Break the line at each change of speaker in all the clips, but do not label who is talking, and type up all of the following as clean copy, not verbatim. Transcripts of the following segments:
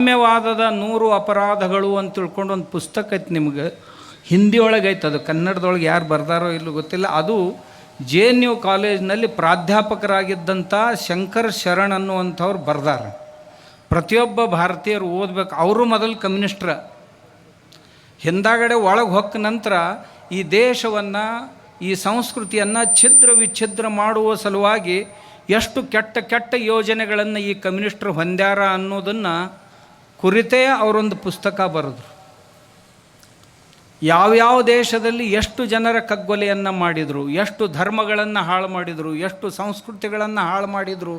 ಸಾಮ್ಯವಾದದ 100 ಅಪರಾಧಗಳು ಅಂತ ತಿಳ್ಕೊಂಡು ಒಂದು ಪುಸ್ತಕ ಐತೆ, ನಿಮ್ಗೆ ಹಿಂದಿ ಒಳಗೆ ಐತೆ, ಅದು ಕನ್ನಡದೊಳಗೆ ಯಾರು ಬರ್ದಾರೋ ಇಲ್ಲೋ ಗೊತ್ತಿಲ್ಲ. ಅದು JNU ಕಾಲೇಜ್ನಲ್ಲಿ ಪ್ರಾಧ್ಯಾಪಕರಾಗಿದ್ದಂಥ ಶಂಕರ್ ಶರಣ್ ಅನ್ನುವಂಥವ್ರು ಬರ್ದಾರ. ಪ್ರತಿಯೊಬ್ಬ ಭಾರತೀಯರು ಓದಬೇಕು. ಅವರು ಮೊದಲು ಕಮ್ಯುನಿಸ್ಟ್ರ, ಹಿಂದಾಗಡೆ ಒಳಗೆ ಹೊಕ್ಕ ನಂತರ ಈ ದೇಶವನ್ನು, ಈ ಸಂಸ್ಕೃತಿಯನ್ನು ಛಿದ್ರ ವಿಚ್ಛಿದ್ರ ಮಾಡುವ ಸಲುವಾಗಿ ಎಷ್ಟು ಕೆಟ್ಟ ಕೆಟ್ಟ ಯೋಜನೆಗಳನ್ನು ಈ ಕಮ್ಯುನಿಸ್ಟರು ಹೊಂದ್ಯಾರ ಅನ್ನೋದನ್ನು ಕುರಿತೇ ಅವರೊಂದು ಪುಸ್ತಕ ಬರೆದ್ರು. ಯಾವ್ಯಾವ ದೇಶದಲ್ಲಿ ಎಷ್ಟು ಜನರ ಕಗ್ಗೊಲೆಯನ್ನು ಮಾಡಿದರು, ಎಷ್ಟು ಧರ್ಮಗಳನ್ನು ಹಾಳು ಮಾಡಿದರು, ಎಷ್ಟು ಸಂಸ್ಕೃತಿಗಳನ್ನು ಹಾಳು ಮಾಡಿದರು,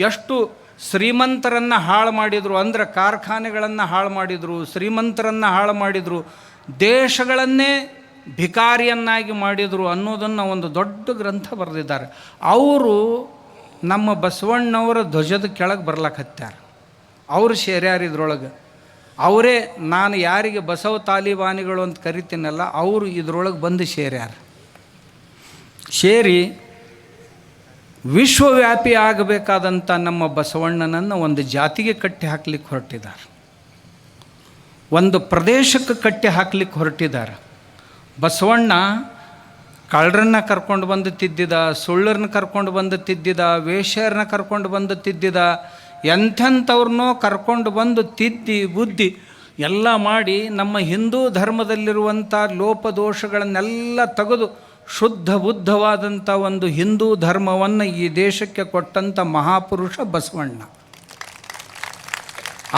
ಎಷ್ಟು ಶ್ರೀಮಂತರನ್ನು ಹಾಳು ಮಾಡಿದರು, ಅಂದರೆ ಕಾರ್ಖಾನೆಗಳನ್ನು ಹಾಳು ಮಾಡಿದರು, ಶ್ರೀಮಂತರನ್ನು ಹಾಳು ಮಾಡಿದರು, ದೇಶಗಳನ್ನೇ ಭಿಕಾರಿಯನ್ನಾಗಿ ಮಾಡಿದರು ಅನ್ನೋದನ್ನು ಒಂದು ದೊಡ್ಡ ಗ್ರಂಥ ಬರೆದಿದ್ದಾರೆ. ಅವರು ನಮ್ಮ ಬಸವಣ್ಣವರ ಧ್ವಜದ ಕೆಳಗೆ ಬರ್ಲಕತ್ಯಾರ. ಅವರು ಸೇರ್ಯಾರ ಇದ್ರೊಳಗೆ. ಅವರೇ ನಾನು ಯಾರಿಗೆ ಬಸವ ತಾಲಿಬಾನಿಗಳು ಅಂತ ಕರಿತೀನಲ್ಲ, ಅವರು ಇದ್ರೊಳಗೆ ಬಂದು ಸೇರ್ಯಾರ. ಸೇರಿ ವಿಶ್ವವ್ಯಾಪಿ ಆಗಬೇಕಾದಂಥ ನಮ್ಮ ಬಸವಣ್ಣನನ್ನು ಒಂದು ಜಾತಿಗೆ ಕಟ್ಟಿ ಹಾಕ್ಲಿಕ್ಕೆ ಹೊರಟಿದ್ದಾರೆ, ಒಂದು ಪ್ರದೇಶಕ್ಕೆ ಕಟ್ಟಿ ಹಾಕ್ಲಿಕ್ಕೆ ಹೊರಟಿದ್ದಾರೆ. ಬಸವಣ್ಣ ಕಳ್ಳರನ್ನ ಕರ್ಕೊಂಡು ಬಂದು ತಿದ್ದಿದ, ಸುಳ್ಳರನ್ನ ಕರ್ಕೊಂಡು ಬಂದು ತಿದ್ದಿದ, ವೇಶ್ಯರನ್ನ ಕರ್ಕೊಂಡು ಬಂದು ತಿದ್ದಿದ, ಎಂಥೆಂಥವ್ರನ್ನೋ ಕರ್ಕೊಂಡು ಬಂದು ತಿದ್ದಿ ಬುದ್ಧಿ ಎಲ್ಲ ಮಾಡಿ ನಮ್ಮ ಹಿಂದೂ ಧರ್ಮದಲ್ಲಿರುವಂಥ ಲೋಪದೋಷಗಳನ್ನೆಲ್ಲ ತೆಗೆದು ಶುದ್ಧ ಬುದ್ಧವಾದಂಥ ಒಂದು ಹಿಂದೂ ಧರ್ಮವನ್ನು ಈ ದೇಶಕ್ಕೆ ಕೊಟ್ಟಂಥ ಮಹಾಪುರುಷ ಬಸವಣ್ಣ.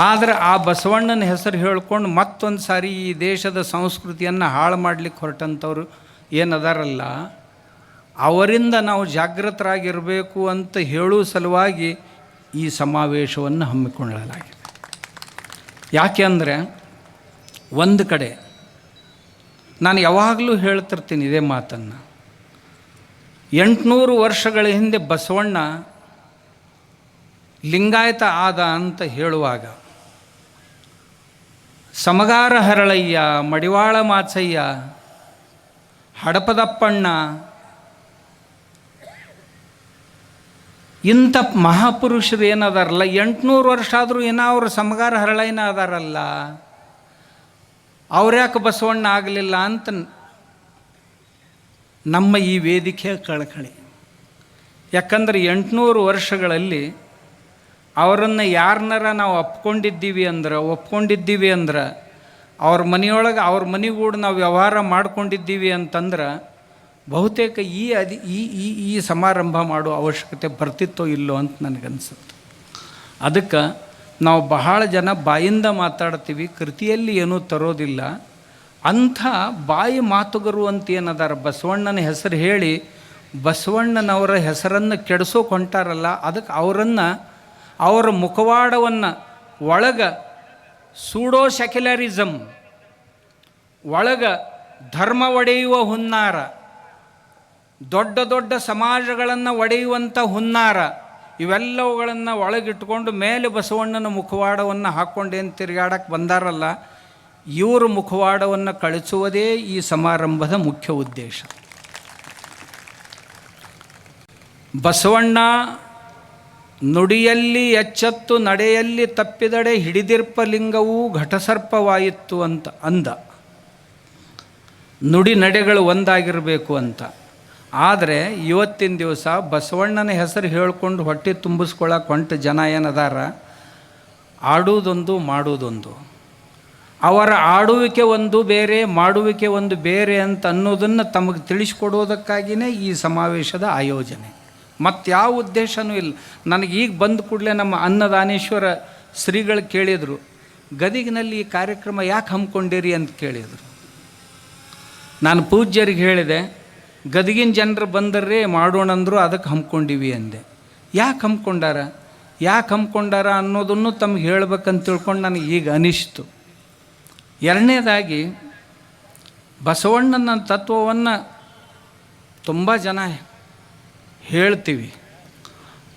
ಆದರೆ ಆ ಬಸವಣ್ಣನ ಹೆಸರು ಹೇಳ್ಕೊಂಡು ಮತ್ತೊಂದು ಸಾರಿ ಈ ದೇಶದ ಸಂಸ್ಕೃತಿಯನ್ನು ಹಾಳು ಮಾಡಲಿಕ್ಕೆ ಹೊರಟಂಥವ್ರು ಏನದಾರಲ್ಲ, ಅವರಿಂದ ನಾವು ಜಾಗೃತರಾಗಿರಬೇಕು ಅಂತ ಹೇಳುವ ಸಲುವಾಗಿ ಈ ಸಮಾವೇಶವನ್ನು ಹಮ್ಮಿಕೊಳ್ಳಲಾಗಿದೆ. ಯಾಕೆ ಅಂದರೆ, ಒಂದು ಕಡೆ ನಾನು ಯಾವಾಗಲೂ ಹೇಳ್ತಿರ್ತೀನಿ ಇದೇ ಮಾತನ್ನು. 800 ವರ್ಷಗಳ ಹಿಂದೆ ಬಸವಣ್ಣ ಲಿಂಗಾಯತ ಆದ ಅಂತ ಹೇಳುವಾಗ ಸಮಗಾರ ಹರಳಯ್ಯ, ಮಡಿವಾಳ ಮಾಚಯ್ಯ, ಹಡಪದಪ್ಪಣ್ಣ ಇಂಥ ಮಹಾಪುರುಷರು ಏನದಾರಲ್ಲ, 800 ವರ್ಷ ಆದರೂ ಏನೋ ಅವರು ಸಮಗಾರ ಹರಳಯ್ಯನ ಅದಾರಲ್ಲ, ಅವ್ರ್ಯಾಕೆ ಬಸವಣ್ಣ ಆಗಲಿಲ್ಲ ಅಂತ ನಮ್ಮ ಈ ವೇದಿಕೆ ಕಳಕಳಿ. ಯಾಕಂದರೆ 800 ವರ್ಷಗಳಲ್ಲಿ ಅವರನ್ನು ಯಾರನ್ನಾರ ನಾವು ಒಪ್ಕೊಂಡಿದ್ದೀವಿ ಅಂದ್ರೆ ಅವ್ರ ಮನೆಯೊಳಗೆ ಅವ್ರ ಮನೆಗೂಡ ನಾವು ವ್ಯವಹಾರ ಮಾಡ್ಕೊಂಡಿದ್ದೀವಿ ಅಂತಂದ್ರೆ ಬಹುತೇಕ ಈ ಸಮಾರಂಭ ಮಾಡೋ ಅವಶ್ಯಕತೆ ಬರ್ತಿತ್ತೋ ಇಲ್ಲೋ ಅಂತ ನನಗನ್ಸುತ್ತೆ. ಅದಕ್ಕೆ ನಾವು ಬಹಳ ಜನ ಬಾಯಿಂದ ಮಾತಾಡ್ತೀವಿ, ಕೃತಿಯಲ್ಲಿ ಏನೂ ತರೋದಿಲ್ಲ. ಅಂಥ ಬಾಯಿ ಮಾತುಗರು ಅಂತ ಏನದಾರ, ಬಸವಣ್ಣನ ಹೆಸರು ಹೇಳಿ ಬಸವಣ್ಣನವರ ಹೆಸರನ್ನು ಕೆಡಿಸೋಕೆ ಹೊಂಟಾರಲ್ಲ, ಅದಕ್ಕೆ ಅವರ ಮುಖವಾಡವನ್ನು ಒಳಗೆ ಸೂಡೋ ಸೆಕ್ಯುಲರಿಸಮ್, ಒಳಗೆ ಧರ್ಮ ಒಡೆಯುವ ಹುನ್ನಾರ, ದೊಡ್ಡ ದೊಡ್ಡ ಸಮಾಜಗಳನ್ನು ಒಡೆಯುವಂಥ ಹುನ್ನಾರ, ಇವೆಲ್ಲವುಗಳನ್ನು ಒಳಗಿಟ್ಕೊಂಡು ಮೇಲೆ ಬಸವಣ್ಣನ ಮುಖವಾಡವನ್ನು ಹಾಕ್ಕೊಂಡೇನು ತಿರುಗಾಡಕ್ಕೆ ಬಂದಾರಲ್ಲ, ಇವರ ಮುಖವಾಡವನ್ನು ಕಳಿಸುವುದೇ ಈ ಸಮಾರಂಭದ ಮುಖ್ಯ ಉದ್ದೇಶ. ಬಸವಣ್ಣ ನುಡಿಯಲ್ಲಿ ಎಚ್ಚೆತ್ತು ನಡೆಯಲ್ಲಿ ತಪ್ಪಿದಡೆ ಹಿಡಿದಿರ್ಪ ಲಿಂಗವೂ ಘಟಸರ್ಪವಾಯಿತು ಅಂತ ಅಂದ. ನುಡಿ ನಡೆಗಳು ಒಂದಾಗಿರಬೇಕು ಅಂತ. ಆದರೆ ಇವತ್ತಿನ ದಿವಸ ಬಸವಣ್ಣನ ಹೆಸರು ಹೇಳ್ಕೊಂಡು ಹೊಟ್ಟೆ ತುಂಬಿಸ್ಕೊಳ್ಳೋಕೆ ಹೊಂಟು ಜನ ಏನದಾರ, ಆಡುವುದೊಂದು ಮಾಡುವುದೊಂದು. ಅವರ ಆಡುವಿಕೆ ಒಂದು ಬೇರೆ, ಮಾಡುವಿಕೆ ಒಂದು ಬೇರೆ ಅಂತ ಅನ್ನೋದನ್ನು ತಮಗೆ ತಿಳಿಸ್ಕೊಡೋದಕ್ಕಾಗಿಯೇ ಈ ಸಮಾವೇಶದ ಆಯೋಜನೆ. ಮತ್ತು ಯಾವ ಉದ್ದೇಶನೂ ಇಲ್ಲ. ನನಗೀಗ ಬಂದ ಕೂಡಲೇ ನಮ್ಮ ಅನ್ನದಾನೇಶ್ವರ ಶ್ರೀಗಳು ಕೇಳಿದರು, ಗದಗಿನಲ್ಲಿ ಈ ಕಾರ್ಯಕ್ರಮ ಯಾಕೆ ಹಮ್ಮಿಕೊಂಡಿರಿ ಅಂತ ಕೇಳಿದರು. ನಾನು ಪೂಜ್ಯರಿಗೆ ಹೇಳಿದೆ, ಗದಗಿನ ಜನರು ಬಂದರ್ರಿ ಮಾಡೋಣಂದ್ರು, ಅದಕ್ಕೆ ಹಮ್ಮಿಕೊಂಡಿವಿ ಅಂದೆ. ಯಾಕೆ ಹಮ್ಮಿಕೊಂಡಾರ ಅನ್ನೋದನ್ನು ತಮಗೆ ಹೇಳ್ಬೇಕಂತ ತಿಳ್ಕೊಂಡು ನನಗೆ ಈಗ ಅನಿಸ್ತು. ಎರಡನೇದಾಗಿ, ಬಸವಣ್ಣನ ತತ್ವವನ್ನು ತುಂಬ ಜನ ಹೇಳ್ತೀವಿ,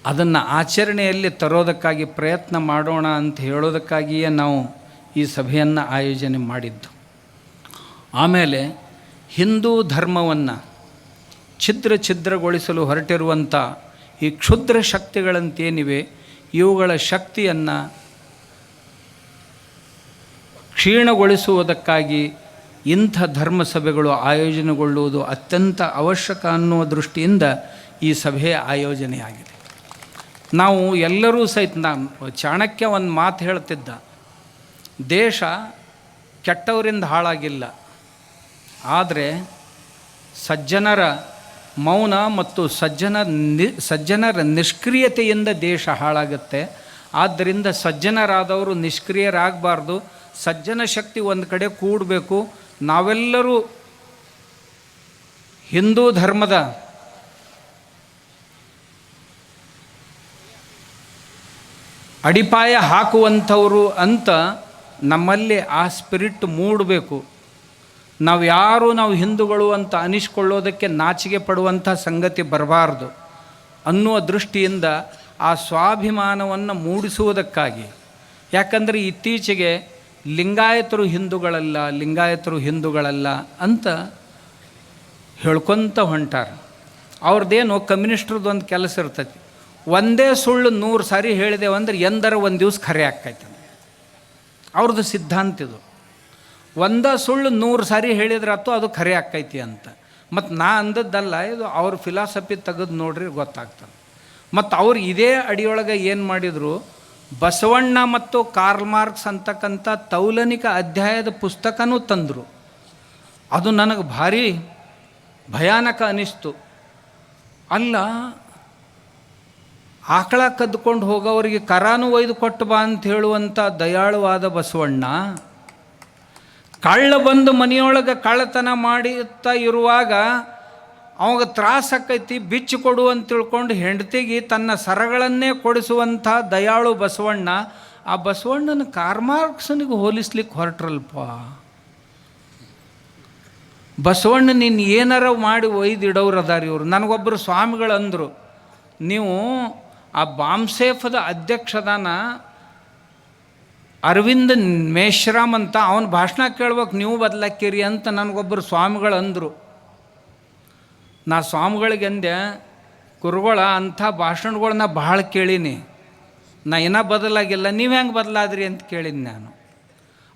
ಅದನ್ನು ಆಚರಣೆಯಲ್ಲಿ ತರೋದಕ್ಕಾಗಿ ಪ್ರಯತ್ನ ಮಾಡೋಣ ಅಂತ ಹೇಳೋದಕ್ಕಾಗಿಯೇ ನಾವು ಈ ಸಭೆಯನ್ನು ಆಯೋಜನೆ ಮಾಡಿದ್ದು. ಆಮೇಲೆ ಹಿಂದೂ ಧರ್ಮವನ್ನು ಛಿದ್ರಗೊಳಿಸಲು ಹೊರಟಿರುವಂಥ ಈ ಕ್ಷುದ್ರ ಶಕ್ತಿಗಳಂತೇನಿವೆ, ಇವುಗಳ ಶಕ್ತಿಯನ್ನು ಕ್ಷೀಣಗೊಳಿಸುವುದಕ್ಕಾಗಿ ಇಂಥ ಧರ್ಮ ಸಭೆಗಳು ಆಯೋಜನೆಗೊಳ್ಳುವುದು ಅತ್ಯಂತ ಅವಶ್ಯಕ ಅನ್ನುವ ದೃಷ್ಟಿಯಿಂದ ಈ ಸಭೆಯ ಆಯೋಜನೆಯಾಗಿದೆ. ನಾವು ಎಲ್ಲರೂ ಸಹಿತ ಚಾಣಕ್ಯ ಒಂದು ಮಾತು ಹೇಳ್ತಿದ್ದ, ದೇಶ ಕೆಟ್ಟವರಿಂದ ಹಾಳಾಗಿಲ್ಲ, ಆದರೆ ಸಜ್ಜನರ ಮೌನ ಮತ್ತು ಸಜ್ಜನರ ನಿಷ್ಕ್ರಿಯತೆಯಿಂದ ದೇಶ ಹಾಳಾಗುತ್ತೆ. ಆದ್ದರಿಂದ ಸಜ್ಜನರಾದವರು ನಿಷ್ಕ್ರಿಯರಾಗಬಾರ್ದು, ಸಜ್ಜನ ಶಕ್ತಿ ಒಂದು ಕಡೆ ಕೂಡಬೇಕು. ನಾವೆಲ್ಲರೂ ಹಿಂದೂ ಧರ್ಮದ ಅಡಿಪಾಯ ಹಾಕುವಂಥವರು ಅಂತ ನಮ್ಮಲ್ಲಿ ಆ ಸ್ಪಿರಿಟ್ ಮೂಡಬೇಕು. ನಾವು ಹಿಂದೂಗಳು ಅಂತ ಅನಿಸ್ಕೊಳ್ಳೋದಕ್ಕೆ ನಾಚಿಕೆ ಪಡುವಂಥ ಸಂಗತಿ ಬರಬಾರ್ದು ಅನ್ನುವ ದೃಷ್ಟಿಯಿಂದ ಆ ಸ್ವಾಭಿಮಾನವನ್ನು ಮೂಡಿಸುವುದಕ್ಕಾಗಿ. ಯಾಕಂದರೆ ಇತ್ತೀಚೆಗೆ ಲಿಂಗಾಯತರು ಹಿಂದೂಗಳಲ್ಲ ಅಂತ ಹೇಳ್ಕೊತ ಹೊಂಟಾರ. ಅವ್ರದ್ದೇನು ಕಮ್ಯುನಿಸ್ಟ್ರದ್ದು ಒಂದು ಕೆಲಸ ಇರ್ತೈತಿ, ಒಂದೇ ಸುಳ್ಳು 100 ಸಾರಿ ಹೇಳಿದೆವು ಅಂದ್ರೆ ಎಂದರ ಒಂದು ದಿವಸ ಖರೆ ಆಕ್ಕೈತೆ. ಅವ್ರದ್ದು ಸಿದ್ಧಾಂತ ಇದು. ಒಂದೇ ಸುಳ್ಳು 100 ಸಾರಿ ಹೇಳಿದ್ರಾತು ಅದು ಖರೆ ಆಕ್ಕೈತಿ ಅಂತ. ಮತ್ತು ನಾ ಅಂದದ್ದಲ್ಲ, ಇದು ಅವ್ರ ಫಿಲಾಸಫಿ ತೆಗೆದು ನೋಡ್ರಿ ಗೊತ್ತಾಗ್ತದೆ. ಮತ್ತು ಅವ್ರು ಇದೇ ಅಡಿಯೊಳಗೆ ಏನು ಮಾಡಿದರು, ಬಸವಣ್ಣ ಮತ್ತು ಕಾರ್ಲ್ ಮಾರ್ಕ್ಸ್ ಅಂತಕ್ಕಂಥ ತೌಲನಿಕ ಅಧ್ಯಾಯದ ಪುಸ್ತಕನೂ ತಂದರು. ಅದು ನನಗೆ ಭಾರಿ ಭಯಾನಕ ಅನ್ನಿಸ್ತು. ಅಲ್ಲ, ಆಕಳ ಕದ್ದುಕೊಂಡು ಹೋಗೋವರಿಗೆ ಕರಾನು ಒಯ್ದು ಕೊಟ್ಟು ಬಾ ಅಂತ ಹೇಳುವಂಥ ದಯಾಳುವಾದ ಬಸವಣ್ಣ, ಕಳ್ಳ ಬಂದು ಮನೆಯೊಳಗೆ ಕಳ್ಳತನ ಮಾಡುತ್ತಾ ಇರುವಾಗ ಅವಾಗ ತ್ರಾಸಕ್ಕೈತಿ, ಬಿಚ್ಚು ಕೊಡು ಅಂತ ತಿಳ್ಕೊಂಡು ಹೆಂಡತಿಗೆ ತನ್ನ ಸರಗಳನ್ನೇ ಕೊಡಿಸುವಂಥ ದಯಾಳು ಬಸವಣ್ಣ, ಆ ಬಸವಣ್ಣನ ಕಾರ್ಲ್ ಮಾರ್ಕ್ಸನಿಗೆ ಹೋಲಿಸ್ಲಿಕ್ಕೆ ಹೊರಟ್ರಲ್ಪ. ಬಸವಣ್ಣ ನೀನು ಏನಾರ ಮಾಡಿ ಒಯ್ದಿಡೋರು ಅದಾರ ಇವರು. ನನಗೊಬ್ಬರು ಸ್ವಾಮಿಗಳು ಅಂದರು, ನೀವು ಆ ಬಾಂಸೇಫದ ಅಧ್ಯಕ್ಷದಾನ ಅರವಿಂದ್ ಮೇಶ್ರಾಮ್ ಅಂತ ಅವನ ಭಾಷಣ ಕೇಳ್ಬೇಕು, ನೀವು ಬದಲಾಕಿರಿ ಅಂತ ನನಗೊಬ್ಬರು ಸ್ವಾಮಿಗಳು ಅಂದರು. ನಾ ಸ್ವಾಮಿಗಳಿಗೆ ಅಂದೆ, ಗುರುಗಳ ಅಂಥ ಭಾಷಣಗಳನ್ನ ಭಾಳ ಕೇಳೀನಿ, ನಾ ಏನೋ ಬದಲಾಗಿಲ್ಲ, ನೀವು ಹೆಂಗೆ ಬದಲಾದ್ರಿ ಅಂತ ಕೇಳಿನಿ ನಾನು.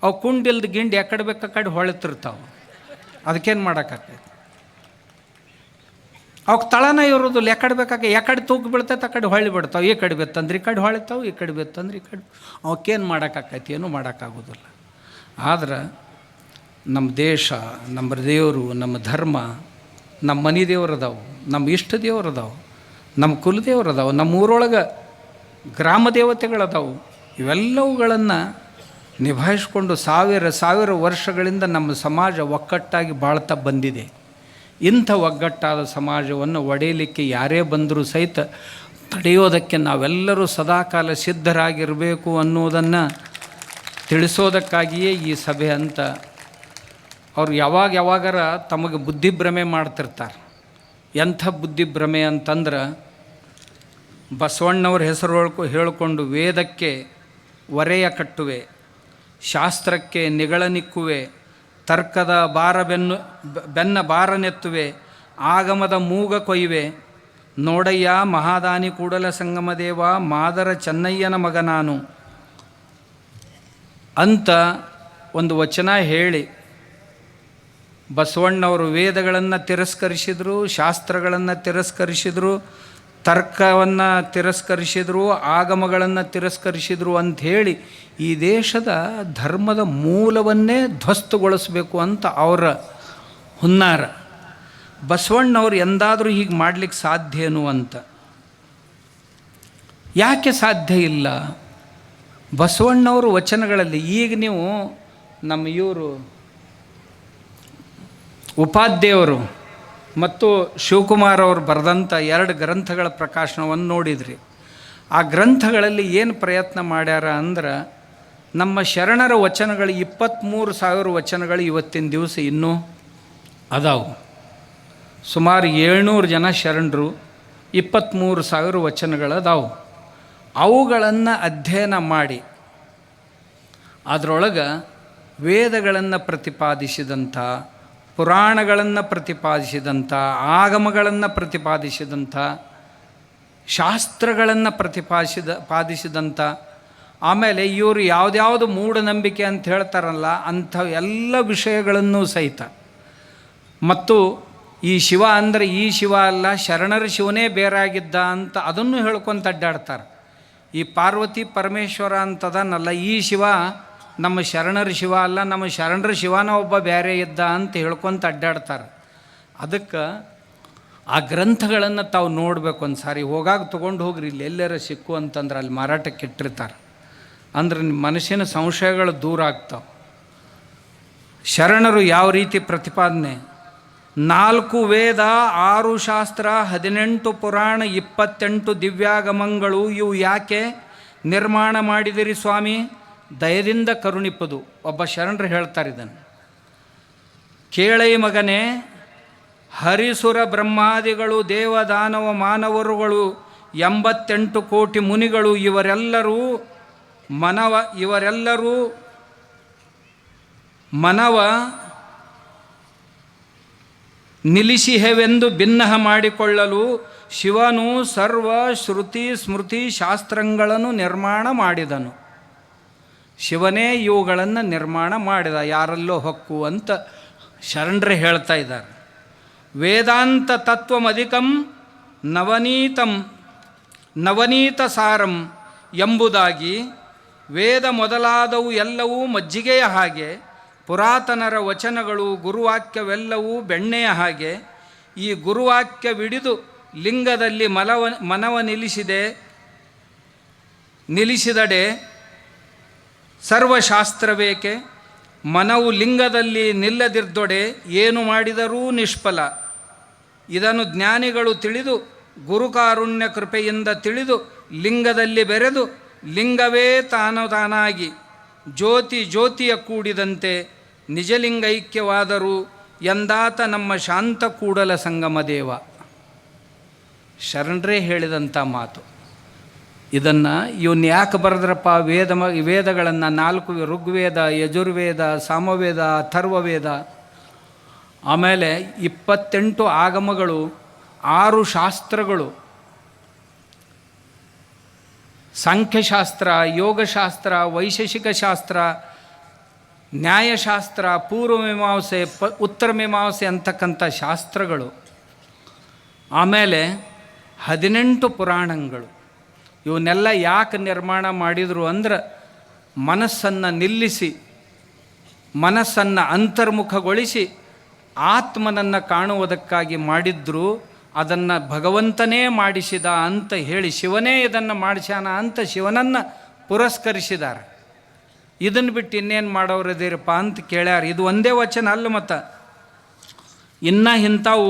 ಅವು ಕುಂಡಿಲ್ದ ಗಿಂಡಿ ಎಕಡೆ ಬೇಕು ಕಡೆ ಹೊಳಿತಿರ್ತಾವೆ, ಅದಕ್ಕೇನು ಮಾಡೋಕ್ಕಾಗ್ತೈತೆ? ಅವಕ್ಕೆ ತಳನ ಇರೋದಿಲ್ಲ, ಎಕಡೆ ಎಕಡೆ ತೂಕು ಬೀಳ್ತೈತೆ ಆ ಕಡೆ ಹೊಳ್ಳಿ ಬಿಡ್ತಾವೆ, ಈ ಕಡೆ ಬೆತ್ತಂದ್ರೆ ಈ ಕಡೆ ಹೊಳಿತಾವೆ, ಈ ಕಡೆ ಬೆತ್ತಂದ್ರೆ ಈ ಕಡೆ. ಅವಕ್ಕೇನು ಮಾಡೋಕ್ಕಾಕೈತಿ? ಏನೂ ಮಾಡೋಕ್ಕಾಗೋದಿಲ್ಲ. ಆದ್ರೆ ನಮ್ಮ ದೇಶ, ನಮ್ಮ ದೇವರು, ನಮ್ಮ ಧರ್ಮ, ನಮ್ಮ ಮನೆ ದೇವ್ರದಾವು, ನಮ್ಮ ಇಷ್ಟ ದೇವ್ರದಾವು, ನಮ್ಮ ಕುಲದೇವ್ರದಾವು, ನಮ್ಮ ಊರೊಳಗೆ ಗ್ರಾಮ ದೇವತೆಗಳದಾವು. ಇವೆಲ್ಲವುಗಳನ್ನು ನಿಭಾಯಿಸ್ಕೊಂಡು ಸಾವಿರ ವರ್ಷಗಳಿಂದ ನಮ್ಮ ಸಮಾಜ ಒಕ್ಕಟ್ಟಾಗಿ ಬಾಳ್ತಾ ಬಂದಿದೆ. ಇಂಥ ಒಗ್ಗಟ್ಟಾದ ಸಮಾಜವನ್ನು ಒಡೆಯಲಿಕ್ಕೆ ಯಾರೇ ಬಂದರೂ ಸಹಿತ ತಡೆಯೋದಕ್ಕೆ ನಾವೆಲ್ಲರೂ ಸದಾಕಾಲ ಸಿದ್ಧರಾಗಿರಬೇಕು ಅನ್ನೋದನ್ನು ತಿಳಿಸೋದಕ್ಕಾಗಿಯೇ ಈ ಸಭೆ ಅಂತ. ಅವ್ರು ಯಾವಾಗಾರ ತಮಗೆ ಬುದ್ಧಿಭ್ರಮೆ ಮಾಡ್ತಿರ್ತಾರೆ. ಎಂಥ ಬುದ್ಧಿಭ್ರಮೆ ಅಂತಂದ್ರೆ, ಬಸವಣ್ಣವ್ರ ಹೆಸರು ಹೇಳಿಕೊಂಡು ವೇದಕ್ಕೆ ಒರೆಯ ಕಟ್ಟುವೆ, ಶಾಸ್ತ್ರಕ್ಕೆ ನಿಗಳನಿಕ್ಕುವೆ, ತರ್ಕದ ಬೆನ್ನ ಬಾರನೆತ್ತುವೆ, ಆಗಮದ ಮೂಗ ಕೊಯ್ಯುವೆ, ನೋಡಯ್ಯ ಮಹಾದಾನಿ ಕೂಡಲ ಸಂಗಮ ದೇವ, ಮಾದರ ಚೆನ್ನಯ್ಯನ ಮಗ ನಾನು ಅಂತ ಒಂದು ವಚನ ಹೇಳಿ ಬಸವಣ್ಣವರು ವೇದಗಳನ್ನು ತಿರಸ್ಕರಿಸಿದರು, ಶಾಸ್ತ್ರಗಳನ್ನು ತಿರಸ್ಕರಿಸಿದರು, ತರ್ಕವನ್ನು ತಿರಸ್ಕರಿಸಿದರು, ಆಗಮಗಳನ್ನು ತಿರಸ್ಕರಿಸಿದರು ಅಂಥೇಳಿ ಈ ದೇಶದ ಧರ್ಮದ ಮೂಲವನ್ನೇ ಧ್ವಸ್ತಗೊಳಿಸಬೇಕು ಅಂತ ಅವರ ಹುನ್ನಾರ. ಬಸವಣ್ಣವ್ರು ಎಂದಾದರೂ ಹೀಗೆ ಮಾಡಲಿಕ್ಕೆ ಸಾಧ್ಯೇನು ಅಂತ. ಯಾಕೆ ಸಾಧ್ಯ ಇಲ್ಲ? ಬಸವಣ್ಣವ್ರ ವಚನಗಳಲ್ಲಿ ಈಗ ನೀವು ನಮ್ಮ ಇವರು ಉಪಾಧ್ಯಾಯವರು ಮತ್ತು ಶಿವಕುಮಾರ್ ಅವರು ಬರೆದಂಥ 2 ಗ್ರಂಥಗಳ ಪ್ರಕಾಶನವನ್ನು ನೋಡಿದ್ರಿ. ಆ ಗ್ರಂಥಗಳಲ್ಲಿ ಏನು ಪ್ರಯತ್ನ ಮಾಡ್ಯಾರ ಅಂದ್ರೆ, ನಮ್ಮ ಶರಣರ ವಚನಗಳು 23,000 ವಚನಗಳು ಇವತ್ತಿನ ದಿವಸ ಇನ್ನೂ ಅದಾವು. ಸುಮಾರು 700 ಜನ ಶರಣರು, 23,000 ವಚನಗಳು ಅದಾವು. ಅವುಗಳನ್ನು ಅಧ್ಯಯನ ಮಾಡಿ ಅದರೊಳಗೆ ವೇದಗಳನ್ನು ಪ್ರತಿಪಾದಿಸಿದಂಥ, ಪುರಾಣಗಳನ್ನು ಪ್ರತಿಪಾದಿಸಿದಂಥ, ಆಗಮಗಳನ್ನು ಪ್ರತಿಪಾದಿಸಿದಂಥ, ಶಾಸ್ತ್ರಗಳನ್ನು ಪ್ರತಿಪಾದಿಸಿದಂಥ ಆಮೇಲೆ ಇವರು ಯಾವುದ್ಯಾವುದು ಮೂಢನಂಬಿಕೆ ಅಂತ ಹೇಳ್ತಾರಲ್ಲ ಅಂಥ ಎಲ್ಲ ವಿಷಯಗಳನ್ನು ಸಹಿತ, ಮತ್ತು ಈ ಶಿವ ಅಂದರೆ ಈ ಶಿವ ಅಲ್ಲ, ಶರಣರ ಶಿವನೇ ಬೇರಾಗಿದ್ದ ಅಂತ ಅದನ್ನು ಹೇಳ್ಕೊಂತ ಅಡ್ಡಾಡ್ತಾರೆ. ಈ ಪಾರ್ವತಿ ಪರಮೇಶ್ವರ ಅಂತದನ್ನಲ್ಲ, ಈ ಶಿವ ನಮ್ಮ ಶರಣರ ಶಿವ ಅಲ್ಲ, ನಮ್ಮ ಶರಣರ ಶಿವನ ಒಬ್ಬ ಬೇರೆ ಇದ್ದ ಅಂತ ಹೇಳ್ಕೊಂತ ಅಡ್ಡಾಡ್ತಾರೆ. ಅದಕ್ಕೆ ಆ ಗ್ರಂಥಗಳನ್ನು ತಾವು ನೋಡಬೇಕು. ಒಂದು ಸಾರಿ ಹೋಗಾಗ ತೊಗೊಂಡು ಹೋಗ್ರಿ, ಇಲ್ಲಿ ಎಲ್ಲರ ಸಿಕ್ಕು ಅಂತಂದ್ರೆ ಅಲ್ಲಿ ಮಾರಾಟಕ್ಕೆ ಇಟ್ಟಿರ್ತಾರೆ. ಅಂದ್ರೆ ನಿಮ್ಮ ಮನಸ್ಸಿನ ಸಂಶಯಗಳು ದೂರ ಆಗ್ತಾವೆ. ಶರಣರು ಯಾವ ರೀತಿ ಪ್ರತಿಪಾದನೆ, 4 ವೇದ, 6 ಶಾಸ್ತ್ರ, 18 ಪುರಾಣ, 28 ದಿವ್ಯಾಗಮಗಳು ಇವು ಯಾಕೆ ನಿರ್ಮಾಣ ಮಾಡಿದಿರಿ ಸ್ವಾಮಿ? ದಯದಿಂದ ಕರುಣಿಪದು. ಒಬ್ಬ ಶರಣರು ಹೇಳ್ತಾರೆ ಇದನ್ನು. ಕೇಳೈ ಮಗನೇ, ಹರಿಸುರ ಬ್ರಹ್ಮಾದಿಗಳು, ದೇವದಾನವ ಮಾನವರುಗಳು, 88 ಕೋಟಿ ಮುನಿಗಳು ಇವರೆಲ್ಲರೂ ಮನವ ನಿಲ್ಲಿಸಿಹೆವೆಂದು ಭಿನ್ನಹ ಮಾಡಿಕೊಳ್ಳಲು ಶಿವನು ಸರ್ವ ಶ್ರುತಿ ಸ್ಮೃತಿ ಶಾಸ್ತ್ರಗಳನ್ನು ನಿರ್ಮಾಣ ಮಾಡಿದನು. ಶಿವನೇ ಇವುಗಳನ್ನು ನಿರ್ಮಾಣ ಮಾಡಿದ, ಯಾರಲ್ಲೋ ಹೊಕ್ಕು ಅಂತ ಶರಣರೇ ಹೇಳ್ತಾ ಇದ್ದಾರೆ. ವೇದಾಂತ ತತ್ವಮಧಿಕಂ ನವನೀತ ಸಾರಂ ಎಂಬುದಾಗಿ, ವೇದ ಮೊದಲಾದವು ಎಲ್ಲವೂ ಮಜ್ಜಿಗೆಯ ಹಾಗೆ, ಪುರಾತನರ ವಚನಗಳು ಗುರುವಾಕ್ಯವೆಲ್ಲವೂ ಬೆಣ್ಣೆಯ ಹಾಗೆ. ಈ ಗುರುವಾಕ್ಯವಿಡಿದು ಲಿಂಗದಲ್ಲಿ ಮನವ ನಿಲ್ಲಿಸಿದಡೆ ಸರ್ವಶಾಸ್ತ್ರವೇಕೆ? ಮನವು ಲಿಂಗದಲ್ಲಿ ನಿಲ್ಲದಿರ್ದೊಡೆ ಏನು ಮಾಡಿದರೂ ನಿಷ್ಫಲ. ಇದನ್ನು ಜ್ಞಾನಿಗಳು ತಿಳಿದು ಗುರುಕಾರುಣ್ಯ ಕೃಪೆಯಿಂದ ತಿಳಿದು ಲಿಂಗದಲ್ಲಿ ಬೆರೆದು ಲಿಂಗವೇ ತಾನಾಗಿ ಜ್ಯೋತಿಯ ಕೂಡಿದಂತೆ ನಿಜಲಿಂಗೈಕ್ಯವಾದರು ಎಂದಾತ ನಮ್ಮ ಶಾಂತ ಕೂಡಲ ಸಂಗಮ ದೇವ. ಶರಣರೇ ಹೇಳಿದಂಥ ಮಾತು. ಇದನ್ನು ಇವನು ಯಾಕೆ ಬರೆದ್ರಪ್ಪ? ವೇದಗಳನ್ನು 4 ಋಗ್ವೇದ, ಯಜುರ್ವೇದ, ಸಾಮವೇದ, ಅಥರ್ವವೇದ, ಆಮೇಲೆ 28 ಆಗಮಗಳು, 6 ಶಾಸ್ತ್ರಗಳು, ಸಾಂಖ್ಯಶಾಸ್ತ್ರ, ಯೋಗಶಾಸ್ತ್ರ, ವೈಶೇಷಿಕ ಶಾಸ್ತ್ರ, ನ್ಯಾಯಶಾಸ್ತ್ರ, ಪೂರ್ವಮೀಮಾಂಸೆ, ಉತ್ತರ ಮೀಮಾಂಸೆ ಅಂತಕ್ಕಂಥ ಶಾಸ್ತ್ರಗಳು, ಆಮೇಲೆ 18 ಪುರಾಣಗಳು. ಇವನ್ನೆಲ್ಲ ಯಾಕೆ ನಿರ್ಮಾಣ ಮಾಡಿದರು ಅಂದ್ರೆ ಮನಸ್ಸನ್ನು ನಿಲ್ಲಿಸಿ, ಮನಸ್ಸನ್ನು ಅಂತರ್ಮುಖಗೊಳಿಸಿ ಆತ್ಮನನ್ನು ಕಾಣುವುದಕ್ಕಾಗಿ ಮಾಡಿದ್ರು. ಅದನ್ನು ಭಗವಂತನೇ ಮಾಡಿಸಿದ ಅಂತ ಹೇಳಿ, ಶಿವನೇ ಇದನ್ನು ಮಾಡಿಸ್ಯಾನ ಅಂತ ಶಿವನನ್ನು ಪುರಸ್ಕರಿಸಿದ್ದಾರೆ. ಇದನ್ನು ಬಿಟ್ಟು ಇನ್ನೇನು ಮಾಡೋರದಿರಪ್ಪ ಅಂತ ಕೇಳ್ಯಾರ. ಇದು ಒಂದೇ ವಚನ ಅಲ್ಲ, ಮತ್ತು ಇನ್ನೂ ಇಂಥವು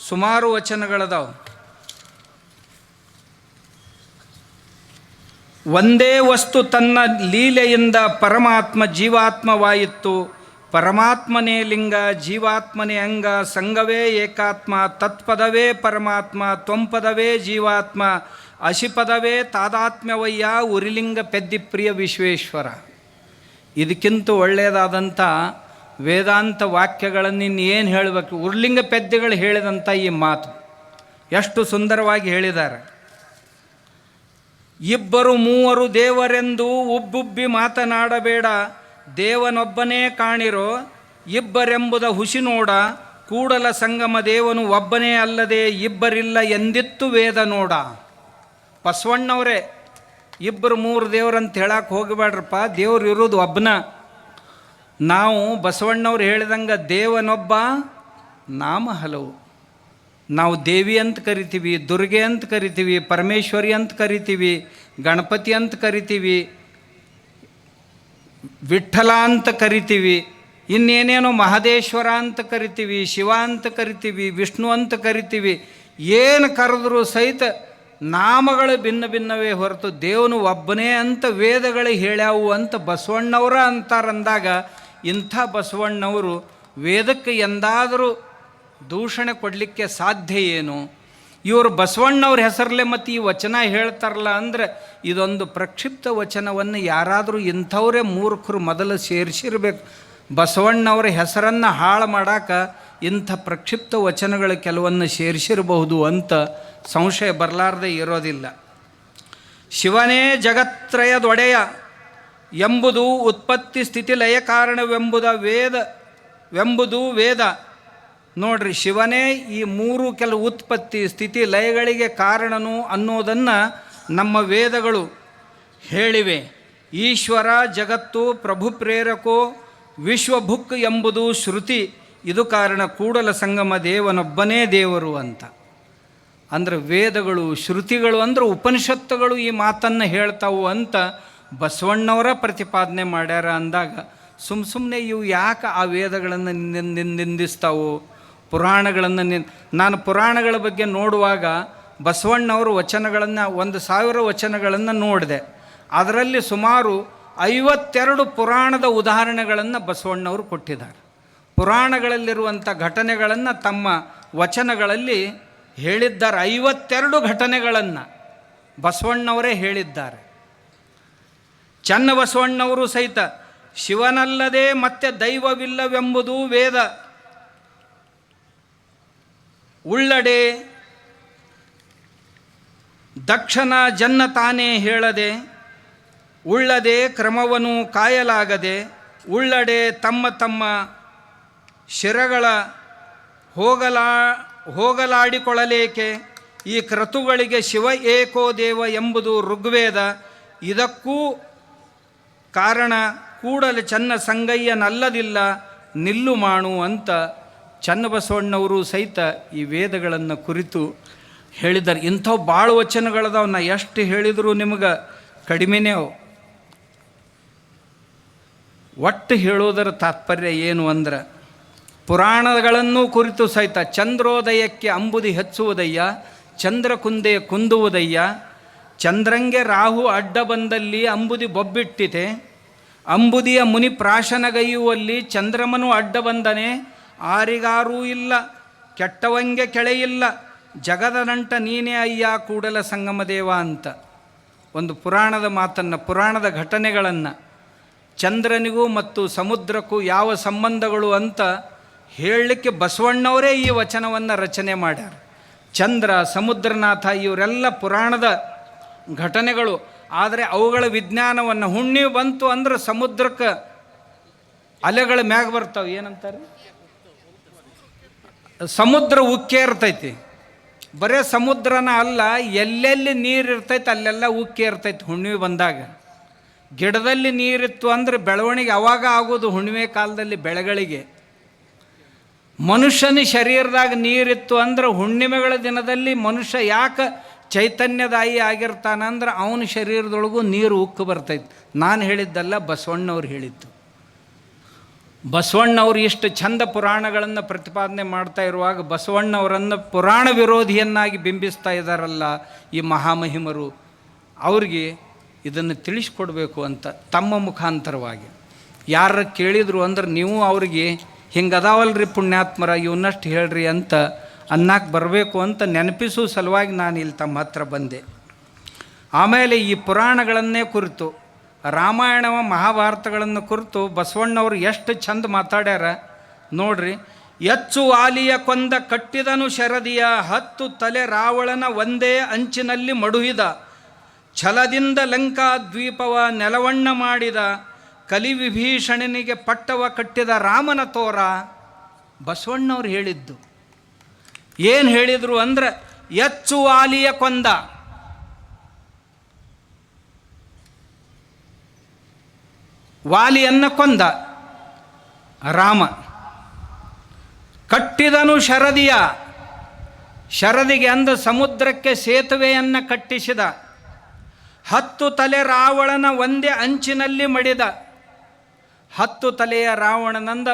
ಸುಮಾರು ವಚನಗಳದಾವು. ಒಂದೇ ವಸ್ತು ತನ್ನ ಲೀಲೆಯಿಂದ ಪರಮಾತ್ಮ ಜೀವಾತ್ಮವಾಯಿತು. ಪರಮಾತ್ಮನೇ ಲಿಂಗ, ಜೀವಾತ್ಮನೇ ಅಂಗ, ಸಂಗವೇ ಏಕಾತ್ಮ, ತತ್ಪದವೇ ಪರಮಾತ್ಮ, ತ್ವಂಪದವೇ ಜೀವಾತ್ಮ, ಅಶಿಪದವೇ ತಾದಾತ್ಮ್ಯವಯ್ಯ, ಉರಿಲಿಂಗ ಪೆದ್ದಿಪ್ರಿಯ ವಿಶ್ವೇಶ್ವರ. ಇದಕ್ಕಿಂತ ಒಳ್ಳೆಯದಾದಂಥ ವೇದಾಂತ ವಾಕ್ಯಗಳನ್ನು ಇನ್ನೇನು ಹೇಳಬೇಕು? ಉರ್ಲಿಂಗ ಪೆದ್ದಿಗಳು ಹೇಳಿದಂಥ ಈ ಮಾತು ಎಷ್ಟು ಸುಂದರವಾಗಿ ಹೇಳಿದ್ದಾರೆ. 2 3 ದೇವರೆಂದು ಉಬ್ಬುಬ್ಬಿ ಮಾತನಾಡಬೇಡ, ದೇವನೊಬ್ಬನೇ ಕಾಣಿರೋ, ಇಬ್ಬರೆಂಬುದ ಹುಸಿ ನೋಡ, ಕೂಡಲ ಸಂಗಮ ದೇವನು ಒಬ್ಬನೇ ಅಲ್ಲದೆ ಇಬ್ಬರಿಲ್ಲ ಎಂದಿತ್ತು ವೇದ ನೋಡ. ಬಸವಣ್ಣವರೇ 2 3 ದೇವರಂತ ಹೇಳಕ್ಕೆ ಹೋಗಬೇಡ್ರಪ್ಪ, ದೇವ್ರು ಇರೋದು ಒಬ್ಬನ. ನಾವು ಬಸವಣ್ಣವ್ರು ಹೇಳಿದಂಗೆ ದೇವನೊಬ್ಬ, ನಾಮ ಹಲವು. ನಾವು ದೇವಿ ಅಂತ ಕರಿತೀವಿ, ದುರ್ಗೆ ಅಂತ ಕರಿತೀವಿ, ಪರಮೇಶ್ವರಿ ಅಂತ ಕರಿತೀವಿ, ಗಣಪತಿ ಅಂತ ಕರಿತೀವಿ, ವಿಠ್ಠಲ ಅಂತ ಕರಿತೀವಿ, ಇನ್ನೇನೇನೋ ಮಹದೇಶ್ವರ ಅಂತ ಕರಿತೀವಿ, ಶಿವ ಅಂತ ಕರಿತೀವಿ, ವಿಷ್ಣು ಅಂತ ಕರಿತೀವಿ. ಏನು ಕರೆದ್ರೂ ಸಹಿತ ನಾಮಗಳು ಭಿನ್ನ ಭಿನ್ನವೇ ಹೊರತು ದೇವನು ಒಬ್ಬನೇ ಅಂತ ವೇದಗಳು ಹೇಳ್ಯಾವು ಅಂತ ಬಸವಣ್ಣವರ ಅಂತಾರಂದಾಗ, ಇಂಥ ಬಸವಣ್ಣವರು ವೇದಕ್ಕೆ ಎಂದಾದರೂ ದೂಷಣೆ ಕೊಡಲಿಕ್ಕೆ ಸಾಧ್ಯ ಏನು? ಇವರು ಬಸವಣ್ಣವ್ರ ಹೆಸರಲ್ಲೇ ಮತ್ತು ಈ ವಚನ ಹೇಳ್ತಾರಲ್ಲ ಅಂದರೆ ಇದೊಂದು ಪ್ರಕ್ಷಿಪ್ತ ವಚನವನ್ನು ಯಾರಾದರೂ ಇಂಥವರೇ ಮೂರ್ಖರು ಮೊದಲು ಸೇರಿಸಿರ್ಬೇಕು. ಬಸವಣ್ಣವರ ಹೆಸರನ್ನು ಹಾಳು ಮಾಡೋಕೆ ಇಂಥ ಪ್ರಕ್ಷಿಪ್ತ ವಚನಗಳು ಕೆಲವನ್ನು ಸೇರಿಸಿರಬಹುದು ಅಂತ ಸಂಶಯ ಬರಲಾರ್ದೆ ಇರೋದಿಲ್ಲ. ಶಿವನೇ ಜಗತ್ರಯದೊಡೆಯ ಎಂಬುದು ಉತ್ಪತ್ತಿ ಸ್ಥಿತಿ ಲಯ ಕಾರಣವೆಂಬುದು ವೇದ. ನೋಡ್ರಿ, ಶಿವನೇ ಈ ಮೂರು ಕೆಲವು ಉತ್ಪತ್ತಿ ಸ್ಥಿತಿ ಲಯಗಳಿಗೆ ಕಾರಣನು ಅನ್ನೋದನ್ನು ನಮ್ಮ ವೇದಗಳು ಹೇಳಿವೆ. ಈಶ್ವರ ಜಗತ್ತು ಪ್ರಭು ಪ್ರೇರಕೋ ವಿಶ್ವಭುಕ್ ಎಂಬುದು ಶ್ರುತಿ. ಇದು ಕಾರಣ ಕೂಡಲ ಸಂಗಮ ದೇವನೊಬ್ಬನೇ ದೇವರು ಅಂತ. ಅಂದರೆ ವೇದಗಳು ಶ್ರುತಿಗಳು ಅಂದರೆ ಉಪನಿಷತ್ತುಗಳು ಈ ಮಾತನ್ನು ಹೇಳ್ತಾವು ಅಂತ ಬಸವಣ್ಣವರ ಪ್ರತಿಪಾದನೆ ಮಾಡ್ಯಾರ. ಅಂದಾಗ ಸುಮ್ಮನೆ ಇವು ಯಾಕೆ ಆ ವೇದಗಳನ್ನು ನಿಂದಿಸ್ತಾವು, ಪುರಾಣಗಳನ್ನು ನಾನು ಪುರಾಣಗಳ ಬಗ್ಗೆ ನೋಡುವಾಗ ಬಸವಣ್ಣವರು ವಚನಗಳನ್ನು 1000 ವಚನಗಳನ್ನು ನೋಡಿದೆ. ಅದರಲ್ಲಿ ಸುಮಾರು 52 ಪುರಾಣದ ಉದಾಹರಣೆಗಳನ್ನು ಬಸವಣ್ಣವರು ಕೊಟ್ಟಿದ್ದಾರೆ. ಪುರಾಣಗಳಲ್ಲಿರುವಂಥ ಘಟನೆಗಳನ್ನು ತಮ್ಮ ವಚನಗಳಲ್ಲಿ ಹೇಳಿದ್ದಾರೆ. 52 ಘಟನೆಗಳನ್ನು ಬಸವಣ್ಣವರೇ ಹೇಳಿದ್ದಾರೆ. ಚನ್ನಬಸವಣ್ಣವರು ಸಹಿತ ಶಿವನಲ್ಲದೆ ಮತ್ತೆ ದೈವವಿಲ್ಲವೆಂಬುದು ವೇದ. ಉಳ್ಳಡೆ ದಕ್ಷನ ಜನ್ನ ತಾನೇ ಹೇಳದೆ, ಉಳ್ಳದೆ ಕ್ರಮವನು ಕಾಯಲಾಗದೆ, ಉಳ್ಳಡೆ ತಮ್ಮ ತಮ್ಮ ಶಿರಗಳ ಹೋಗಲಾಡಿಕೊಳ್ಳಲೇಕೆ, ಈ ಕ್ರತುಗಳಿಗೆ ಶಿವ ಏಕೋ ದೇವ ಎಂಬುದು ಋಗ್ವೇದ. ಇದಕ್ಕೂ ಕಾರಣ ಕೂಡಲ ಚನ್ನ ಸಂಗಯ್ಯನಲ್ಲದಿಲ್ಲ ನಿಲ್ಲು ಮಾಡು ಅಂತ ಚನ್ನಬಸವಣ್ಣವರು ಸಹಿತ ಈ ವೇದಗಳನ್ನು ಕುರಿತು ಹೇಳಿದ್ದಾರೆ. ಇಂಥವು ಭಾಳ ವಚನಗಳದಾವ. ನಾ ಎಷ್ಟು ಹೇಳಿದರೂ ನಿಮಗೆ ಕಡಿಮೆನೇ. ಒಟ್ಟು ಹೇಳೋದರ ತಾತ್ಪರ್ಯ ಏನು ಅಂದ್ರೆ, ಪುರಾಣಗಳನ್ನು ಕುರಿತು ಸಹಿತ ಚಂದ್ರೋದಯಕ್ಕೆ ಅಂಬುದಿ ಹೆಚ್ಚುವುದಯ್ಯ, ಚಂದ್ರ ಕುಂದೆ ಕುಂದುವುದಯ್ಯ, ಚಂದ್ರಂಗೆ ರಾಹು ಅಡ್ಡ ಬಂದಲ್ಲಿ ಅಂಬುದಿ ಬೊಬ್ಬಿಟ್ಟಿತೆ, ಅಂಬುದಿಯ ಮುನಿ ಪ್ರಾಶನಗೈಯುವಲ್ಲಿ ಚಂದ್ರಮನು ಅಡ್ಡ ಬಂದನೆ, ಆರಿಗಾರೂ ಇಲ್ಲ ಕೆಟ್ಟವಂಗೆ ಕೆಳೆಯಿಲ್ಲ, ಜಗದ ನಂಟ ನೀನೇ ಅಯ್ಯ ಕೂಡಲ ಸಂಗಮ ದೇವ ಅಂತ ಒಂದು ಪುರಾಣದ ಮಾತನ್ನು, ಪುರಾಣದ ಘಟನೆಗಳನ್ನು, ಚಂದ್ರನಿಗೂ ಮತ್ತು ಸಮುದ್ರಕ್ಕೂ ಯಾವ ಸಂಬಂಧಗಳು ಅಂತ ಹೇಳಲಿಕ್ಕೆ ಬಸವಣ್ಣವರೇ ಈ ವಚನವನ್ನು ರಚನೆ ಮಾಡ್ಯಾರ. ಚಂದ್ರ, ಸಮುದ್ರನಾಥ ಇವರೆಲ್ಲ ಪುರಾಣದ ಘಟನೆಗಳು. ಆದರೆ ಅವುಗಳ ವಿಜ್ಞಾನವನ್ನು, ಹುಣ್ಣಿಮೆ ಬಂತು ಅಂದ್ರೆ ಸಮುದ್ರಕ್ಕೆ ಅಲೆಗಳ ಮ್ಯಾಗ ಬರ್ತಾವೆ. ಏನಂತಾರೆ, ಸಮುದ್ರ ಉಕ್ಕೇ ಇರ್ತೈತಿ. ಬರೇ ಸಮುದ್ರನ ಅಲ್ಲ, ಎಲ್ಲೆಲ್ಲಿ ನೀರು ಇರ್ತೈತೆ ಅಲ್ಲೆಲ್ಲ ಉಕ್ಕೇ ಇರ್ತೈತಿ ಹುಣ್ಣಿಮೆ ಬಂದಾಗ. ಗಿಡದಲ್ಲಿ ನೀರಿತ್ತು ಅಂದರೆ ಬೆಳವಣಿಗೆ ಅವಾಗ ಆಗೋದು ಹುಣ್ಣಿಮೆ ಕಾಲದಲ್ಲಿ ಬೆಳೆಗಳಿಗೆ. ಮನುಷ್ಯನ ಶರೀರದಾಗ ನೀರಿತ್ತು ಅಂದ್ರೆ ಹುಣ್ಣಿಮೆಗಳ ದಿನದಲ್ಲಿ ಮನುಷ್ಯ ಯಾಕೆ ಚೈತನ್ಯದಾಯಿ ಆಗಿರ್ತಾನಂದ್ರೆ ಅವನ ಶರೀರದೊಳಗೂ ನೀರು ಉಕ್ಕು ಬರ್ತೈತಿ. ನಾನು ಹೇಳಿದ್ದಲ್ಲ, ಬಸವಣ್ಣವ್ರು ಹೇಳಿದ್ದು. ಬಸವಣ್ಣವ್ರು ಇಷ್ಟು ಚಂದ ಪುರಾಣಗಳನ್ನು ಪ್ರತಿಪಾದನೆ ಮಾಡ್ತಾ ಇರುವಾಗ ಬಸವಣ್ಣವರನ್ನು ಪುರಾಣ ವಿರೋಧಿಯನ್ನಾಗಿ ಬಿಂಬಿಸ್ತಾ ಇದ್ದಾರಲ್ಲ ಈ ಮಹಾಮಹಿಮರು, ಅವ್ರಿಗೆ ಇದನ್ನು ತಿಳಿಸ್ಕೊಡ್ಬೇಕು ಅಂತ ತಮ್ಮ ಮುಖಾಂತರವಾಗಿ ಯಾರ ಕೇಳಿದರು ಅಂದ್ರೆ ನೀವು ಅವ್ರಿಗೆ ಹಿಂಗದಾವಲ್ರಿ ಪುಣ್ಯಾತ್ಮರ, ಇವನ್ನಷ್ಟು ಹೇಳ್ರಿ ಅಂತ ಅನ್ನಕ್ಕೆ ಬರಬೇಕು ಅಂತ ನೆನಪಿಸೋ ಸಲುವಾಗಿ ನಾನು ಇಲ್ಲಿ ತಮ್ಮ ಹತ್ರ ಬಂದೆ. ಆಮೇಲೆ ಈ ಪುರಾಣಗಳನ್ನೇ ಕುರಿತು, ರಾಮಾಯಣ ಮಹಾಭಾರತಗಳನ್ನು ಕುರಿತು ಬಸವಣ್ಣವರು ಎಷ್ಟು ಚಂದ ಮಾತಾಡ್ಯಾರ ನೋಡ್ರಿ. ಎಚ್ಚು ವಾಲಿಯ ಕೊಂದ ಕಟ್ಟಿದನು ಶರದಿಯ, 10 ತಲೆ ರಾವಣನ ಒಂದೇ ಅಂಚಿನಲ್ಲಿ ಮಡುಹಿದ, ಛಲದಿಂದ ಲಂಕಾ ದ್ವೀಪವ ನೆಲವಣ್ಣ ಮಾಡಿದ, ಕಲಿವಿಭೀಷಣನಿಗೆ ಪಟ್ಟವ ಕಟ್ಟಿದ ರಾಮನ ತೋರ. ಬಸವಣ್ಣವ್ರು ಹೇಳಿದ್ದು ಏನು ಹೇಳಿದರು ಅಂದ್ರೆ, ಎಚ್ಚು ವಾಲಿಯ ಕೊಂದ, ವಾಲಿಯನ್ನು ಕೊಂದ ರಾಮ. ಕಟ್ಟಿದನು ಶರದಿಯ, ಶರದಿಗೆ ಅಂದ ಸಮುದ್ರಕ್ಕೆ ಸೇತುವೆಯನ್ನು ಕಟ್ಟಿಸಿದ. 10 ತಲೆ ರಾವಣನ ಒಂದೇ ಅಂಚಿನಲ್ಲಿ ಮಡಿದ. 10 ತಲೆಯ ರಾವಣನಂದ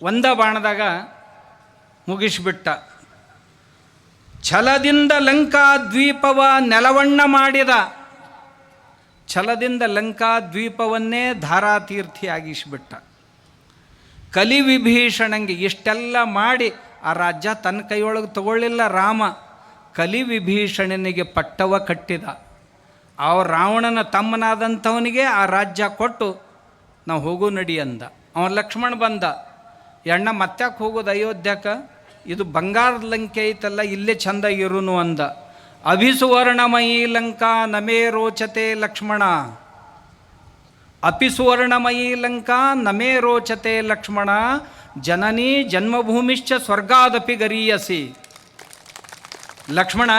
ಒಂದ ಬಾಣದಾಗ ಮುಗಿಸಿಬಿಟ್ಟ. ಛಲದಿಂದ ಲಂಕಾ ದ್ವೀಪವ ನೆಲವಣ್ಣ ಮಾಡಿದ. ಛಲದಿಂದ ಲಂಕಾ ದ್ವೀಪವನ್ನೇ ಧಾರಾತೀರ್ಥಿಯಾಗಿಸಿಬಿಟ್ಟ. ಕಲಿವಿಭೀಷಣಂಗೆ ಇಷ್ಟೆಲ್ಲ ಮಾಡಿ ಆ ರಾಜ್ಯ ತನ್ನ ಕೈಯೊಳಗೆ ತಗೊಳ್ಳಿಲ್ಲ ರಾಮ. ಕಲಿವಿಭೀಷಣನಿಗೆ ಪಟ್ಟವ ಕಟ್ಟಿದ. ಆ ರಾವಣನ ತಮ್ಮನಾದಂಥವನಿಗೆ ಆ ರಾಜ್ಯ ಕೊಟ್ಟು ನಾವು ಹೋಗೋ ನಡಿ ಅಂದ. ಅವನ ಲಕ್ಷ್ಮಣ ಬಂದ, ಎಣ್ಣ ಮತ್ತ್ಯಾಕೆ ಹೋಗೋದು ಅಯೋಧ್ಯಕ್ಕೆ, ಇದು ಬಂಗಾರದ ಲಂಕೆ ಐತಲ್ಲ, ಇಲ್ಲೇ ಚೆಂದ ಇರುನು ಅಂದ. ಅಭಿಸುವರ್ಣಮಯೀ ಲಂಕಾ ನಮೇ ರೋಚತೆ ಲಕ್ಷ್ಮಣ. ಅಪಿಸುವರ್ಣಮಯೀ ಲಂಕಾ ನಮೇ ರೋಚತೆ ಲಕ್ಷ್ಮಣ. ಜನನೀ ಜನ್ಮಭೂಮಿಶ್ಚ ಸ್ವರ್ಗಾದಪಿ ಗರೀಯಸಿ. ಲಕ್ಷ್ಮಣ,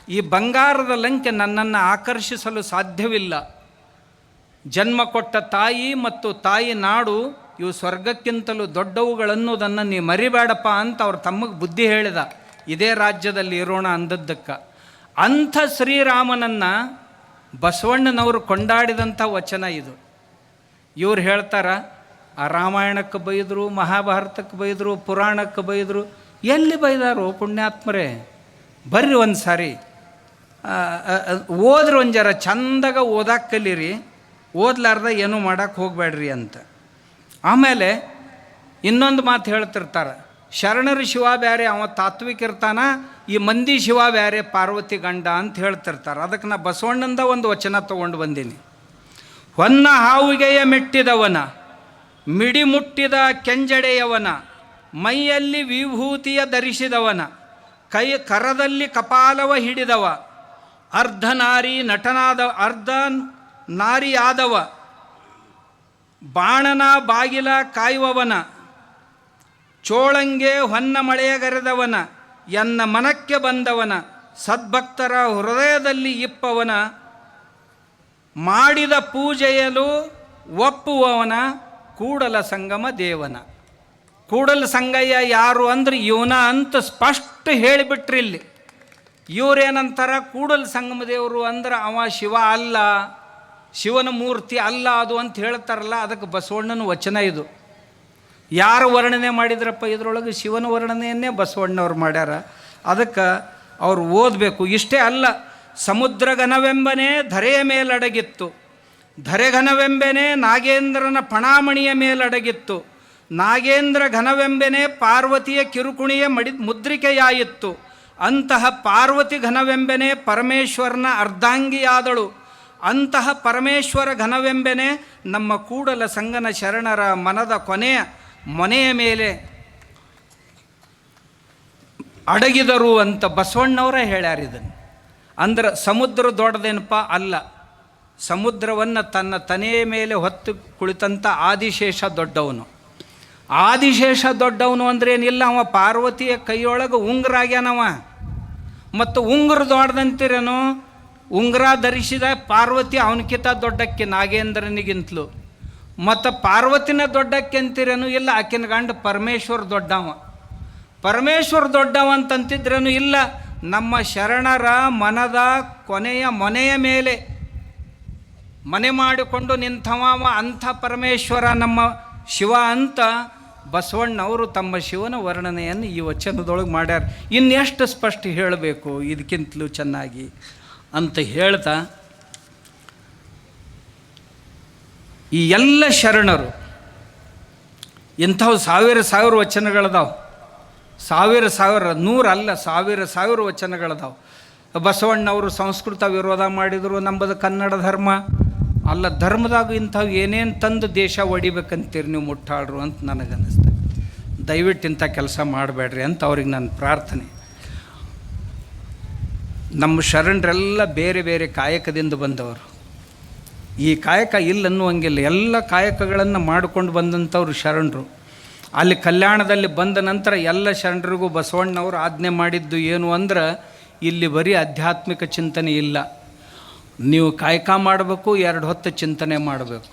ಈ ಬಂಗಾರದ ಲಂಕೆ ನನ್ನನ್ನು ಆಕರ್ಷಿಸಲು ಸಾಧ್ಯವಿಲ್ಲ. ಜನ್ಮ ಕೊಟ್ಟ ತಾಯಿ ಮತ್ತು ತಾಯಿ ನಾಡು ಇವು ಸ್ವರ್ಗಕ್ಕಿಂತಲೂ ದೊಡ್ಡವುಗಳನ್ನೋದನ್ನು ನೀ ಮರಿಬೇಡಪ್ಪ ಅಂತ ಅವ್ರ ತಮ್ಮಗೆ ಬುದ್ಧಿ ಹೇಳಿದ. ಇದೇ ರಾಜ್ಯದಲ್ಲಿ ಇರೋಣ ಅಂದದ್ದಕ್ಕೆ. ಅಂಥ ಶ್ರೀರಾಮನನ್ನು ಬಸವಣ್ಣನವರು ಕೊಂಡಾಡಿದಂಥ ವಚನ ಇದು. ಇವ್ರು ಹೇಳ್ತಾರ, ಆ ರಾಮಾಯಣಕ್ಕೆ ಬೈದರು, ಮಹಾಭಾರತಕ್ಕೆ ಬೈದರು, ಪುರಾಣಕ್ಕೆ ಬೈದರು. ಎಲ್ಲಿ ಬೈದಾರೋ ಪುಣ್ಯಾತ್ಮರೇ? ಬರ್ರಿ ಒಂದು ಸಾರಿ ಓದ್ರಿ, ಒಂದು ಜರ ಚಂದಾಗ ಓದಾಕ್ಕೆ ಕಲೀರಿ, ಓದ್ಲಾರ್ದ ಏನೂ ಮಾಡೋಕ್ಕೆ ಹೋಗಬೇಡ್ರಿ ಅಂತ. ಆಮೇಲೆ ಇನ್ನೊಂದು ಮಾತು ಹೇಳ್ತಿರ್ತಾರೆ, ಶರಣರ ಶಿವ ಬ್ಯಾರೆ, ಅವ ತಾತ್ವಿಕ ಇರ್ತಾನ, ಈ ಮಂದಿ ಶಿವ ಬ್ಯಾರೆ, ಪಾರ್ವತಿ ಗಂಡ ಅಂತ ಹೇಳ್ತಿರ್ತಾರೆ. ಅದಕ್ಕೆ ನಾ ಬಸವಣ್ಣಂದ ಒಂದು ವಚನ ತೊಗೊಂಡು ಬಂದೀನಿ. ಹೊನ್ನ ಹಾವಿಗೆಯ ಮೆಟ್ಟಿದವನ, ಮಿಡಿ ಮುಟ್ಟಿದ ಕೆಂಜಡೆಯವನ, ಮೈಯಲ್ಲಿ ವಿಭೂತಿಯ ಧರಿಸಿದವನ, ಕರದಲ್ಲಿ ಕಪಾಲವ ಹಿಡಿದವ, ಅರ್ಧ ನಾರಿಯಾದವ, ಬಾಣನ ಬಾಗಿಲ ಕಾಯುವವನ, ಚೋಳಂಗೆ ಹೊನ್ನ ಮಳೆಯಗರೆದವನ, ಎನ್ನ ಮನಕ್ಕೆ ಬಂದವನ, ಸದ್ಭಕ್ತರ ಹೃದಯದಲ್ಲಿ ಇಪ್ಪವನ, ಮಾಡಿದ ಪೂಜೆಯಲು ಒಪ್ಪುವವನ, ಕೂಡಲ ಸಂಗಮ ದೇವನ. ಕೂಡಲ ಸಂಗಯ್ಯ ಯಾರು ಅಂದ್ರೆ ಇವನ ಅಂತ ಸ್ಪಷ್ಟ ಹೇಳಿಬಿಟ್ರಿ ಇಲ್ಲಿ. ಇವರೇನಂತಾರ, ಕೂಡಲ ಸಂಗಮ ದೇವರು ಅಂದ್ರೆ ಅವ ಶಿವ ಅಲ್ಲ, ಶಿವನ ಮೂರ್ತಿ ಅಲ್ಲ ಅದು ಅಂತ ಹೇಳ್ತಾರಲ್ಲ. ಅದಕ್ಕೆ ಬಸವಣ್ಣನ ವಚನ ಇದು. ಯಾರು ವರ್ಣನೆ ಮಾಡಿದ್ರಪ್ಪ ಇದರೊಳಗೆ? ಶಿವನ ವರ್ಣನೆಯನ್ನೇ ಬಸವಣ್ಣವ್ರು ಮಾಡ್ಯಾರ. ಅದಕ್ಕೆ ಅವ್ರು ಓದಬೇಕು. ಇಷ್ಟೇ ಅಲ್ಲ, ಸಮುದ್ರ ಘನವೆಂಬನೇ ಧರೆಯ ಮೇಲಡಗಿತ್ತು, ಧರೆಘನವೆಂಬೆನೇ ನಾಗೇಂದ್ರನ ಪಣಾಮಣಿಯ ಮೇಲಡಗಿತ್ತು, ನಾಗೇಂದ್ರ ಘನವೆಂಬೆನೇ ಪಾರ್ವತಿಯ ಕಿರುಕುಣಿಯ ಮುದ್ರಿಕೆಯಾಯಿತ್ತು, ಅಂತಹ ಪಾರ್ವತಿ ಘನವೆಂಬೆನೇ ಪರಮೇಶ್ವರನ ಅರ್ಧಾಂಗಿಯಾದಳು, ಅಂತಹ ಪರಮೇಶ್ವರ ಘನವೆಂಬೆನೇ ನಮ್ಮ ಕೂಡಲ ಸಂಗನ ಶರಣರ ಮನದ ಮೊನೆಯ ಮೇಲೆ ಅಡಗಿದರು ಅಂತ ಬಸವಣ್ಣವರೇ ಹೇಳ್ಯಾರ. ಇದನ್ನು ಅಂದ್ರೆ ಸಮುದ್ರ ದೊಡ್ಡದೇನಪ್ಪ ಅಲ್ಲ, ಸಮುದ್ರವನ್ನು ತನ್ನ ತನೆಯ ಮೇಲೆ ಹೊತ್ತು ಕುಳಿತಂಥ ಆದಿಶೇಷ ದೊಡ್ಡವನು. ಆದಿಶೇಷ ದೊಡ್ಡವನು ಅಂದ್ರೆ ಏನಿಲ್ಲ, ಅವ ಪಾರ್ವತಿಯ ಕೈಯೊಳಗೆ ಉಂಗುರ ಆಗ್ಯಾನವ. ಮತ್ತು ಉಂಗುರ ದೊಡ್ಡದಂತಿರೇನು? ಉಂಗುರ ಧರಿಸಿದ ಪಾರ್ವತಿ ಅವನಕಿಂತ ದೊಡ್ಡಕ್ಕೆ, ನಾಗೇಂದ್ರನಿಗಿಂತಲೂ. ಮತ್ತು ಪಾರ್ವತಿನ ದೊಡ್ಡಕ್ಕೆ ಅಂತಿರೇನು? ಇಲ್ಲ, ಆಕಿನ ಗಂಡ ಪರಮೇಶ್ವರ ದೊಡ್ಡವ. ಪರಮೇಶ್ವರ ದೊಡ್ಡವ ಅಂತಂತಿದ್ರೇನು? ಇಲ್ಲ, ನಮ್ಮ ಶರಣರ ಮನದ ಮೊನೆಯ ಮೇಲೆ ಮನೆ ಮಾಡಿಕೊಂಡು ನಿಂತವ ಅಂಥ ಪರಮೇಶ್ವರ ನಮ್ಮ ಶಿವ ಅಂತ ಬಸವಣ್ಣವರು ತಮ್ಮ ಶಿವನ ವರ್ಣನೆಯನ್ನು ಈ ವಚನದೊಳಗೆ ಮಾಡ್ಯಾರ. ಇನ್ನೆಷ್ಟು ಸ್ಪಷ್ಟ ಹೇಳಬೇಕು ಇದಕ್ಕಿಂತಲೂ ಚೆನ್ನಾಗಿ ಅಂತ ಹೇಳ್ತಾ, ಈ ಎಲ್ಲ ಶರಣರು ಇಂಥವು ಸಾವಿರ ವಚನಗಳದಾವೆ. ನೂರಲ್ಲ, ಸಾವಿರ ವಚನಗಳದಾವೆ. ಬಸವಣ್ಣವರು ಸಂಸ್ಕೃತ ವಿರೋಧ ಮಾಡಿದರು, ನಂಬದು ಕನ್ನಡ ಧರ್ಮ ಅಲ್ಲ. ಧರ್ಮದಾಗ ಇಂಥವು ಏನೇನು ತಂದು ದೇಶ ಒಡಿಬೇಕಂತೀರಿ ನೀವು ಮುಟ್ಟಾಡ್ರು ಅಂತ ನನಗನ್ನಿಸ್ತದೆ. ದಯವಿಟ್ಟು ಇಂಥ ಕೆಲಸ ಮಾಡಬೇಡ್ರಿ ಅಂತ ಅವ್ರಿಗೆ ನನ್ನ ಪ್ರಾರ್ಥನೆ. ನಮ್ಮ ಶರಣರೆಲ್ಲ ಬೇರೆ ಬೇರೆ ಕಾಯಕದಿಂದ ಬಂದವರು. ಈ ಕಾಯಕ ಇಲ್ಲ ಅನ್ನುವಂಗಿಲ್ಲ, ಎಲ್ಲ ಕಾಯಕಗಳನ್ನು ಮಾಡಿಕೊಂಡು ಬಂದಂಥವ್ರು ಶರಣರು. ಅಲ್ಲಿ ಕಲ್ಯಾಣದಲ್ಲಿ ಬಂದ ನಂತರ ಎಲ್ಲ ಶರಣರಿಗೂ ಬಸವಣ್ಣವರು ಆಜ್ಞೆ ಮಾಡಿದ್ದು ಏನು ಅಂದ್ರೆ, ಇಲ್ಲಿ ಬರೀ ಆಧ್ಯಾತ್ಮಿಕ ಚಿಂತನೆ ಇಲ್ಲ, ನೀವು ಕಾಯಕ ಮಾಡಬೇಕು, 2 ಹೊತ್ತು ಚಿಂತನೆ ಮಾಡಬೇಕು.